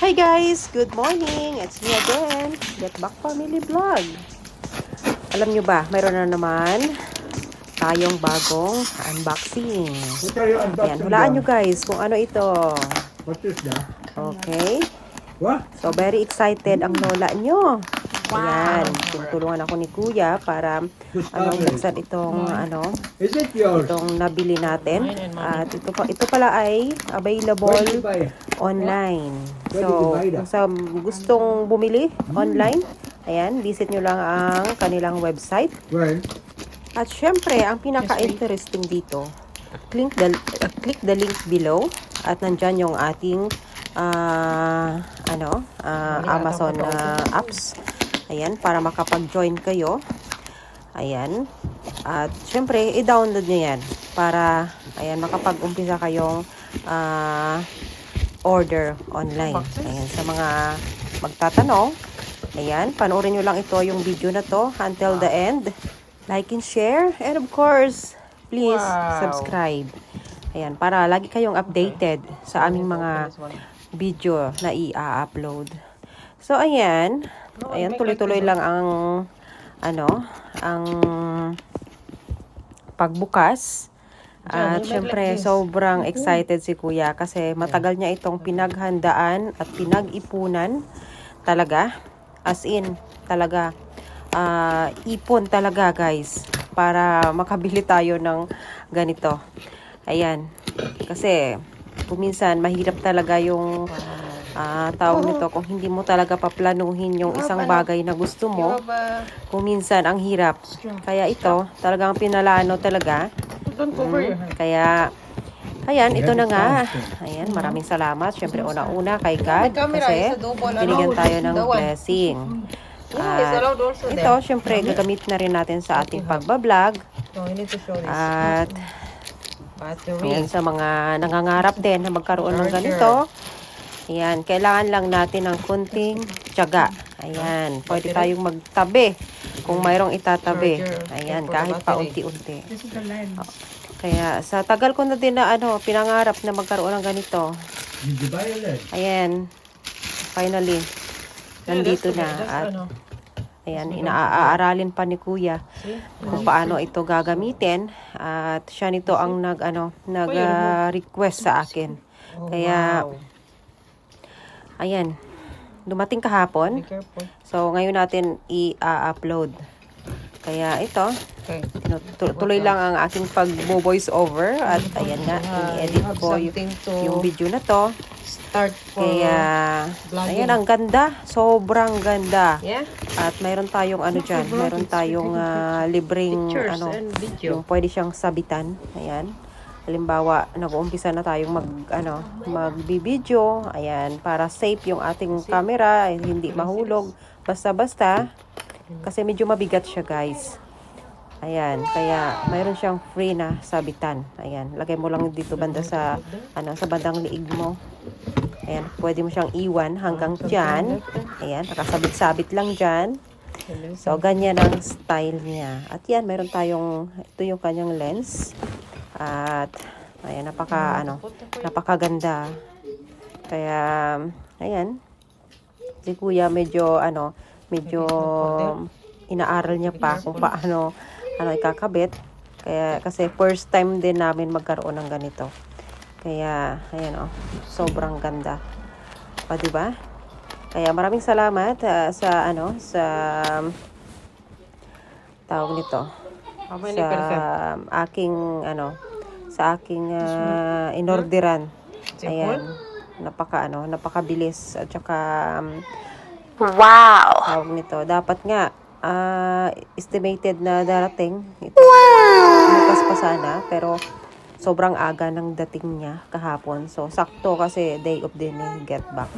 Hi guys! Good morning! It's me again, Get Back Family Vlog. Alam nyo ba, mayroon na naman tayong bagong unboxing. Ayan, hulaan nyo guys kung ano ito. Okay. So, very excited ang lola nyo. Ayan, tutulungan ako ni Kuya para buksan itong itong nabili natin. At ito pala ay available online. So, kung sa gustong bumili online, ayan, visit nyo lang ang kanilang website. At syempre, ang pinaka-interesting dito, click the link below at nandyan yung ating Amazon apps. Ayan, para makapag-join kayo. Ayan. At syempre, i-download nyo yan para, ayan, makapag-umpisa kayong order online. Ayan, sa mga magtatanong, ayan, panoorin nyo lang ito, yung video na to until the end. Like and share, and of course, please subscribe. Ayan, para lagi kayong updated sa aming mga video na i-upload. So, ayan, tuloy-tuloy lang ang ang pagbukas. At syempre, sobrang excited si Kuya kasi matagal niya itong pinaghandaan at pinag-ipunan talaga. As in, talaga, ipon talaga guys para makabili tayo ng ganito. Ayan, kasi kuminsan mahirap talaga yung tawag nito, kung hindi mo talaga paplanuhin yung isang bagay na gusto mo, kuminsan ang hirap. Kaya ito, talagang pinalano talaga. Kaya, ayan, ito na nga. Ayan, maraming salamat. Syempre, una-una kay God kasi binigyan tayo ng blessing. At ito, syempre, gagamit na rin natin sa ating pagbablog. At ayan, sa mga nangangarap din na magkaroon ng ganito, ayan, kailangan lang natin ng kunting tiyaga. Ayan, pwede tayong magtabi kung mayroong itatabi. Ayan, kahit pa unti-unti. Kaya sa tagal ko na din na pinangarap na magkaroon ng ganito. Ayan, finally, nandito na. At ayan, inaaralin pa ni Kuya kung paano ito gagamitin. At siya nito ang nag-request sa akin. Kaya, ayan, dumating kahapon. So, ngayon natin i-upload. Kaya ito, tuloy lang ang aking pag-voice over. At ayan nga, ini-edit ko yung video na to. Kaya, ayan, ang ganda. Sobrang ganda. At mayroon tayong dyan. Mayroon tayong libreng, yung pwede siyang sabitan. Ayan. Halimbawa, nag-uumpisa na tayong mag-video. Ayan, para safe yung ating camera, hindi mahulog. Basta-basta, kasi medyo mabigat siya, guys. Ayan, kaya mayroon siyang free na sabitan. Ayan, lagay mo lang dito banda sa bandang liig mo. Ayan, pwede mo siyang iwan hanggang dyan. Ayan, nakasabit-sabit lang dyan. So, ganyan ang style niya. At yan, mayroon tayong, ito yung kanyang lens. At, ayan, napakaganda. Kaya, ayan, si Kuya medyo inaaral niya pa kung paano ikakabit. Kaya, kasi first time din namin magkaroon ng ganito. Kaya, ayan sobrang ganda. Pa, diba? Kaya maraming salamat sa tawag nito. Sa aking inorderan. Ayan. Napakabilis at saka wow. Tawag nito. Dapat nga estimated na darating ito. Bukas pa sana, pero sobrang aga ng dating niya kahapon. So sakto kasi day of din ni Get Back.